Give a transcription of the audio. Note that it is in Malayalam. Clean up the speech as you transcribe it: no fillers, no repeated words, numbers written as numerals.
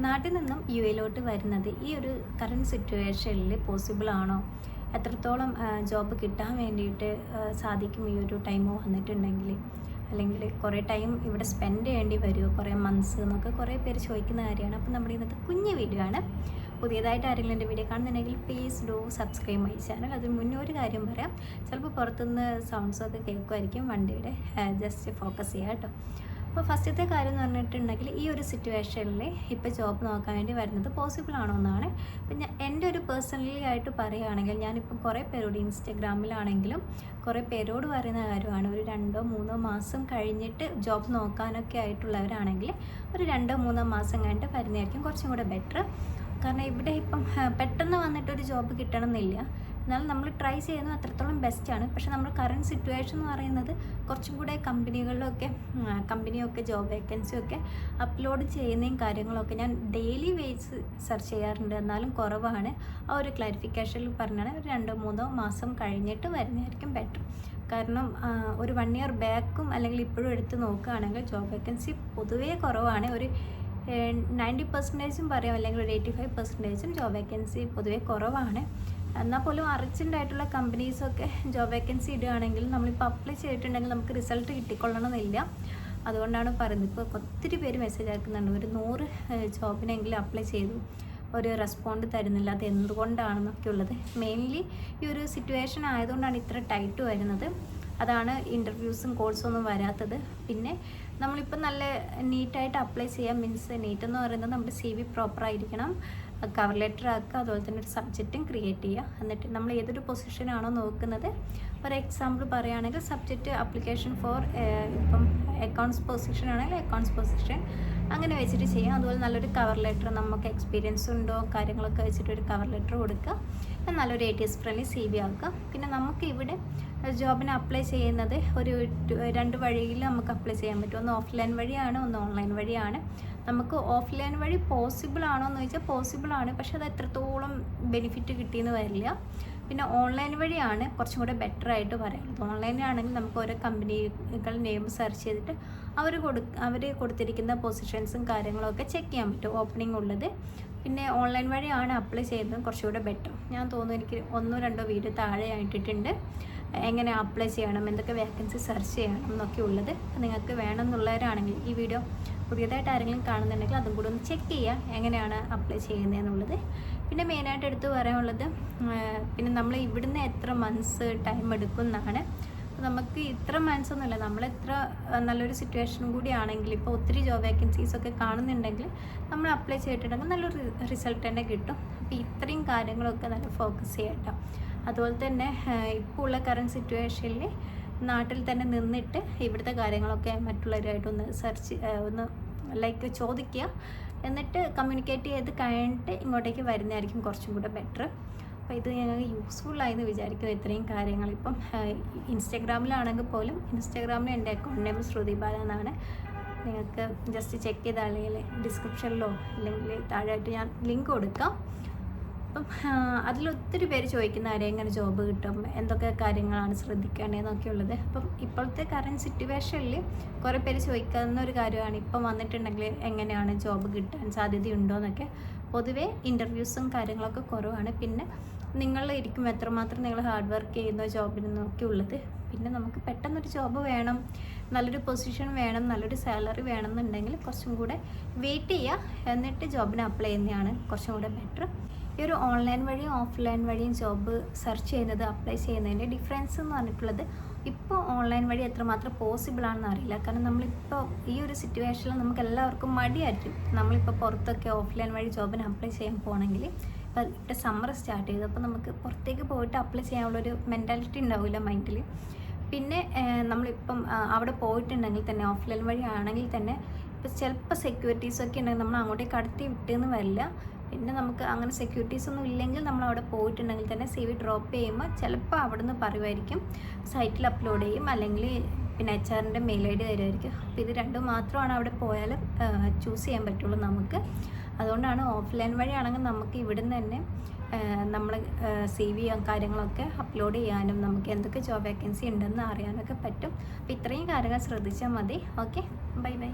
നാട്ടിൽ നിന്നും യു എയിലോട്ട് വരുന്നത് ഈ ഒരു കറണ്ട് സിറ്റുവേഷനിൽ പോസിബിൾ ആണോ? എത്രത്തോളം ജോബ് കിട്ടാൻ വേണ്ടിയിട്ട് സാധിക്കും ഈ ഒരു ടൈം വന്നിട്ടുണ്ടെങ്കിൽ? അല്ലെങ്കിൽ കുറേ ടൈം ഇവിടെ സ്പെൻഡ് ചെയ്യേണ്ടി വരുമോ, കുറേ മന്ത്സ് എന്നൊക്കെ കുറേ പേര് ചോദിക്കുന്ന കാര്യമാണ്. അപ്പോൾ നമ്മുടെ ഇന്നത്തെ കുഞ്ഞു വീഡിയോ ആണ്. പുതിയതായിട്ട് ആരെങ്കിലും എൻ്റെ വീഡിയോ കാണുന്നുണ്ടെങ്കിൽ please do subscribe my channel. അതിന് മുന്നേ ഒരു കാര്യം പറയാം, ചിലപ്പോൾ പുറത്തുനിന്ന് സൗണ്ട്സൊക്കെ കേൾക്കുമായിരിക്കും, വണ്ടിയുടെ ജസ്റ്റ് ഫോക്കസ് ചെയ്യുക കേട്ടോ. അപ്പോൾ ഫസ്റ്റത്തെ കാര്യം എന്ന് പറഞ്ഞിട്ടുണ്ടെങ്കിൽ ഈ ഒരു സിറ്റുവേഷനിൽ ഇപ്പോൾ ജോബ് നോക്കാൻ വേണ്ടി വരുന്നത് പോസിബിൾ ആണോ എന്നാണ്. അപ്പം എൻ്റെ ഒരു പേഴ്സണലി ആയിട്ട് പറയുകയാണെങ്കിൽ ഞാനിപ്പം കുറേ പേരോട് ഇൻസ്റ്റഗ്രാമിലാണെങ്കിലും കുറേ പേരോട് പറയുന്ന കാര്യമാണ്, ഒരു 2-3 മാസം കഴിഞ്ഞിട്ട് ജോബ് നോക്കാനൊക്കെ ആയിട്ടുള്ളവരാണെങ്കിൽ ഒരു 2-3 മാസം കഴിഞ്ഞിട്ട് വരുന്നതായിരിക്കും കുറച്ചും കൂടെ ബെറ്റർ. കാരണം ഇവിടെ ഇപ്പം പെട്ടെന്ന് വന്നിട്ടൊരു ജോബ് കിട്ടണമെന്നില്ല, എന്നാലും നമ്മൾ ട്രൈ ചെയ്യുന്നത് അത്രത്തോളം ബെസ്റ്റാണ്. പക്ഷേ നമ്മുടെ കറണ്ട് സിറ്റുവേഷൻ എന്ന് പറയുന്നത് കുറച്ചും കൂടെ കമ്പനിയൊക്കെ ജോബ് വേക്കൻസിയൊക്കെ അപ്ലോഡ് ചെയ്യുന്നതും കാര്യങ്ങളൊക്കെ ഞാൻ ഡെയിലി വേസ് സെർച്ച് ചെയ്യാറുണ്ട്, എന്നാലും കുറവാണ്. ആ ഒരു ക്ലാരിഫിക്കേഷനിൽ പറഞ്ഞാൽ ഒരു 2-3 മാസം കഴിഞ്ഞിട്ട് വരുന്നതായിരിക്കും ബെറ്റർ. കാരണം ഒരു 1 ഇയർ ബാക്കും അല്ലെങ്കിൽ ഇപ്പോഴും എടുത്ത് നോക്കുകയാണെങ്കിൽ ജോബ് വേക്കൻസി പൊതുവേ കുറവാണ്. ഒരു 90% പറയാം, അല്ലെങ്കിൽ ഒരു 85% ജോബ് വേക്കൻസി പൊതുവേ കുറവാണ്. എന്നാൽ പോലും അർജൻറ്റായിട്ടുള്ള കമ്പനീസൊക്കെ ജോബ് വേക്കൻസി ഇടുകയാണെങ്കിൽ നമ്മളിപ്പോൾ അപ്ലൈ ചെയ്തിട്ടുണ്ടെങ്കിൽ നമുക്ക് റിസൾട്ട് കിട്ടിക്കൊള്ളണമെന്നില്ല. അതുകൊണ്ടാണ് പറയുന്നത്. ഇപ്പോൾ ഒത്തിരി പേര് മെസ്സേജ് അയക്കുന്നുണ്ട്, ഒരു 100 ജോബിനെങ്കിലും അപ്ലൈ ചെയ്തു, ഒരു റെസ്പോണ്ട് തരുന്നില്ല, അത് എന്തുകൊണ്ടാണെന്നൊക്കെ ഉള്ളത്. മെയിൻലി ഈ ഒരു സിറ്റുവേഷൻ ആയതുകൊണ്ടാണ് ഇത്ര ടൈറ്റ് വരുന്നത്. അതാണ് ഇൻ്റർവ്യൂസും കോഴ്സും ഒന്നും വരാത്തത്. പിന്നെ നമ്മളിപ്പോൾ നല്ല നീറ്റായിട്ട് അപ്ലൈ ചെയ്യാം. മീൻസ് നീറ്റ് എന്ന് പറയുന്നത് നമ്മുടെ CV പ്രോപ്പറായിരിക്കണം, കവർ ലെറ്റർ ആക്കുക, അതുപോലെ തന്നെ ഒരു സബ്ജക്റ്റും ക്രിയേറ്റ് ചെയ്യുക. എന്നിട്ട് നമ്മൾ ഏതൊരു പൊസിഷനാണോ നോക്കുന്നത്, ഒരു എക്സാമ്പിൾ പറയുകയാണെങ്കിൽ സബ്ജക്റ്റ് അപ്ലിക്കേഷൻ ഫോർ ഇപ്പം അക്കൗണ്ട്സ് പൊസിഷൻ ആണെങ്കിൽ അക്കൗണ്ട്സ് പൊസിഷൻ അങ്ങനെ വെച്ചിട്ട് ചെയ്യാം. അതുപോലെ നല്ലൊരു കവർ ലെറ്റർ, നമുക്ക് എക്സ്പീരിയൻസ് ഉണ്ടോ കാര്യങ്ങളൊക്കെ വെച്ചിട്ട് ഒരു കവർ ലെറ്റർ കൊടുക്കുക, നല്ലൊരു ATS ഫ്രണ്ട്ലി CV ആക്കുക. പിന്നെ നമുക്ക് ഇവിടെ ജോബിന് അപ്ലൈ ചെയ്യുന്നത് ഒരു 2 വഴിയിൽ നമുക്ക് അപ്ലൈ ചെയ്യാൻ പറ്റും. ഒന്ന് ഓഫ്ലൈൻ വഴിയാണ്, ഒന്ന് ഓൺലൈൻ വഴിയാണ്. നമുക്ക് ഓഫ്ലൈൻ വഴി പോസിബിൾ ആണോ എന്ന് ചോദിച്ചാൽ പോസിബിൾ ആണ്, പക്ഷെ അത് എത്രത്തോളം ബെനിഫിറ്റ് കിട്ടിയെന്ന് വരില്ല. പിന്നെ ഓൺലൈൻ വഴിയാണ് കുറച്ചും കൂടെ ബെറ്റർ ആയിട്ട് പറയുന്നത്. ഓൺലൈനാണെങ്കിൽ നമുക്ക് ഓരോ കമ്പനികൾ നെയിം സെർച്ച് ചെയ്തിട്ട് അവർ കൊടുത്തിരിക്കുന്ന പൊസിഷൻസും കാര്യങ്ങളൊക്കെ ചെക്ക് ചെയ്യാൻ പറ്റും, ഓപ്പണിംഗ് ഉള്ളത്. പിന്നെ ഓൺലൈൻ വഴിയാണ് അപ്ലൈ ചെയ്യുന്നത് കുറച്ചുകൂടെ ബെറ്റർ. ഞാൻ തോന്നുന്നു എനിക്ക് 1-2 വീഡിയോ താഴെ ആയിട്ടിട്ടുണ്ട് എങ്ങനെ അപ്ലൈ ചെയ്യണം, എന്തൊക്കെ വേക്കൻസി സെർച്ച് ചെയ്യണം എന്നൊക്കെ ഉള്ളത്. നിങ്ങൾക്ക് വേണമെന്നുള്ളവരാണെങ്കിൽ ഈ വീഡിയോ പുതിയതായിട്ട് ആരെങ്കിലും കാണുന്നുണ്ടെങ്കിൽ അതും കൂടി ഒന്ന് ചെക്ക് ചെയ്യുക, എങ്ങനെയാണ് അപ്ലൈ ചെയ്യുന്നതെന്നുള്ളത്. പിന്നെ മെയിനായിട്ട് എടുത്ത് പറയാനുള്ളത്, പിന്നെ നമ്മൾ ഇവിടുന്ന് എത്ര മന്ത്സ് ടൈം എടുക്കും എന്നാണ്. നമുക്ക് ഇത്ര മന്ത്സ് ഒന്നുമില്ല, നമ്മളെത്ര നല്ലൊരു സിറ്റുവേഷനും കൂടി ആണെങ്കിൽ, ഇപ്പോൾ ഒത്തിരി ജോബ് വേക്കൻസീസൊക്കെ കാണുന്നുണ്ടെങ്കിൽ നമ്മൾ അപ്ലൈ ചെയ്തിട്ടുണ്ടെങ്കിൽ നല്ലൊരു റിസൾട്ട് തന്നെ കിട്ടും. അപ്പോൾ ഇത്രയും കാര്യങ്ങളൊക്കെ നല്ല ഫോക്കസ് ചെയ്യട്ടോ. അതുപോലെ തന്നെ ഇപ്പോൾ ഉള്ള കറണ്ട് സിറ്റുവേഷനിൽ നാട്ടിൽ തന്നെ നിന്നിട്ട് ഇവിടുത്തെ കാര്യങ്ങളൊക്കെ മറ്റുള്ളവരായിട്ടൊന്ന് ഒന്ന് ലൈക്ക് ചോദിക്കുക, എന്നിട്ട് കമ്മ്യൂണിക്കേറ്റ് ചെയ്ത് കഴിഞ്ഞിട്ട് ഇങ്ങോട്ടേക്ക് വരുന്നതായിരിക്കും കുറച്ചും കൂടെ ബെറ്റർ. അപ്പോൾ ഇത് ഞങ്ങൾക്ക് യൂസ്ഫുള്ളായെന്ന് വിചാരിക്കുന്നു ഇത്രയും കാര്യങ്ങൾ. ഇപ്പം ഇൻസ്റ്റഗ്രാമിലാണെങ്കിൽ പോലും, ഇൻസ്റ്റഗ്രാമിൽ എൻ്റെ അക്കൗണ്ട് നെയിം ശ്രുതി ബാല എന്നാണ്. നിങ്ങൾക്ക് ജസ്റ്റ് ചെക്ക് ചെയ്താൽ, അല്ലെങ്കിൽ ഡിസ്ക്രിപ്ഷനിലോ അല്ലെങ്കിൽ താഴെയായിട്ട് ഞാൻ ലിങ്ക് കൊടുക്കാം. അപ്പം അതിലൊത്തിരി പേര് ചോദിക്കുന്ന കാര്യം എങ്ങനെ ജോബ് കിട്ടും, എന്തൊക്കെ കാര്യങ്ങളാണ് ശ്രദ്ധിക്കേണ്ടതെന്നൊക്കെ ഉള്ളത്. അപ്പം ഇപ്പോഴത്തെ കറണ്ട് സിറ്റുവേഷനിൽ കുറേ പേര് ചോദിക്കുന്ന ഒരു കാര്യമാണ്, ഇപ്പം വന്നിട്ടുണ്ടെങ്കിൽ എങ്ങനെയാണ് ജോബ് കിട്ടാൻ സാധ്യതയുണ്ടോ എന്നൊക്കെ. പൊതുവേ ഇൻ്റർവ്യൂസും കാര്യങ്ങളൊക്കെ കുറവാണ്. പിന്നെ നിങ്ങൾ ഇരിക്കും എത്രമാത്രം നിങ്ങൾ ഹാർഡ് വർക്ക് ചെയ്യുന്ന ജോബിനൊക്കെ ഉള്ളത്. പിന്നെ നമുക്ക് പെട്ടെന്നൊരു ജോബ് വേണം, നല്ലൊരു പൊസിഷൻ വേണം, നല്ലൊരു സാലറി വേണം എന്നുണ്ടെങ്കിൽ കുറച്ചും കൂടെ വെയിറ്റ് ചെയ്യുക, എന്നിട്ട് ജോബിന് അപ്ലൈ ചെയ്യുന്നതാണ് കുറച്ചും കൂടെ ബെറ്റർ. ഈ ഒരു ഓൺലൈൻ വഴിയും ഓഫ്ലൈൻ വഴിയും ജോബ് സെർച്ച് ചെയ്യുന്നത്, അപ്ലൈ ചെയ്യുന്നതിൻ്റെ ഡിഫറൻസ് എന്ന് പറഞ്ഞിട്ടുള്ളത്, ഇപ്പോൾ ഓൺലൈൻ വഴി എത്രമാത്രം പോസിബിൾ ആണെന്ന് അറിയില്ല. കാരണം നമ്മളിപ്പോൾ ഈ ഒരു സിറ്റുവേഷനിൽ നമുക്ക് എല്ലാവർക്കും മടിയായിരിക്കും. നമ്മളിപ്പോൾ പുറത്തൊക്കെ ഓഫ്ലൈൻ വഴി ജോബിന് അപ്ലൈ ചെയ്യാൻ പോകണമെങ്കിൽ, ഇപ്പോൾ ഇവിടെ സമ്മർ സ്റ്റാർട്ട് ചെയ്തു, അപ്പോൾ നമുക്ക് പുറത്തേക്ക് പോയിട്ട് അപ്ലൈ ചെയ്യാനുള്ളൊരു മെൻറ്റാലിറ്റി ഉണ്ടാവില്ല മൈൻഡിൽ. പിന്നെ നമ്മളിപ്പം അവിടെ പോയിട്ടുണ്ടെങ്കിൽ തന്നെ, ഓഫ്ലൈൻ വഴി ആണെങ്കിൽ തന്നെ, ഇപ്പോൾ ചിലപ്പോൾ സെക്യൂരിറ്റീസൊക്കെ ഉണ്ടെങ്കിൽ നമ്മൾ അങ്ങോട്ടേക്ക് കടത്തി വിട്ടെന്ന് വരില്ല. പിന്നെ നമുക്ക് അങ്ങനെ സെക്യൂരിറ്റീസ് ഒന്നും ഇല്ലെങ്കിൽ നമ്മൾ അവിടെ പോയിട്ടുണ്ടെങ്കിൽ തന്നെ CV ഡ്രോപ്പ് ചെയ്യുമ്പോൾ ചിലപ്പോൾ അവിടെ നിന്ന് പറയുമായിരിക്കും സൈറ്റിൽ അപ്ലോഡ് ചെയ്യും, അല്ലെങ്കിൽ പിന്നെ HR-ൻ്റെ മെയിൽ ID തരുമായിരിക്കും. അപ്പോൾ ഇത് രണ്ടും മാത്രമാണ് അവിടെ പോയാൽ ചൂസ് ചെയ്യാൻ പറ്റുള്ളൂ നമുക്ക്. അതുകൊണ്ടാണ് ഓഫ്ലൈൻ വഴിയാണെങ്കിൽ നമുക്ക് ഇവിടുന്ന് തന്നെ നമ്മൾ CV കാര്യങ്ങളൊക്കെ അപ്ലോഡ് ചെയ്യാനും നമുക്ക് എന്തൊക്കെ ജോബ് വേക്കൻസി ഉണ്ടെന്ന് അറിയാനൊക്കെ പറ്റും. അപ്പോൾ ഇത്രയും കാര്യങ്ങൾ ശ്രദ്ധിച്ചാൽ മതി. Okay, bye bye.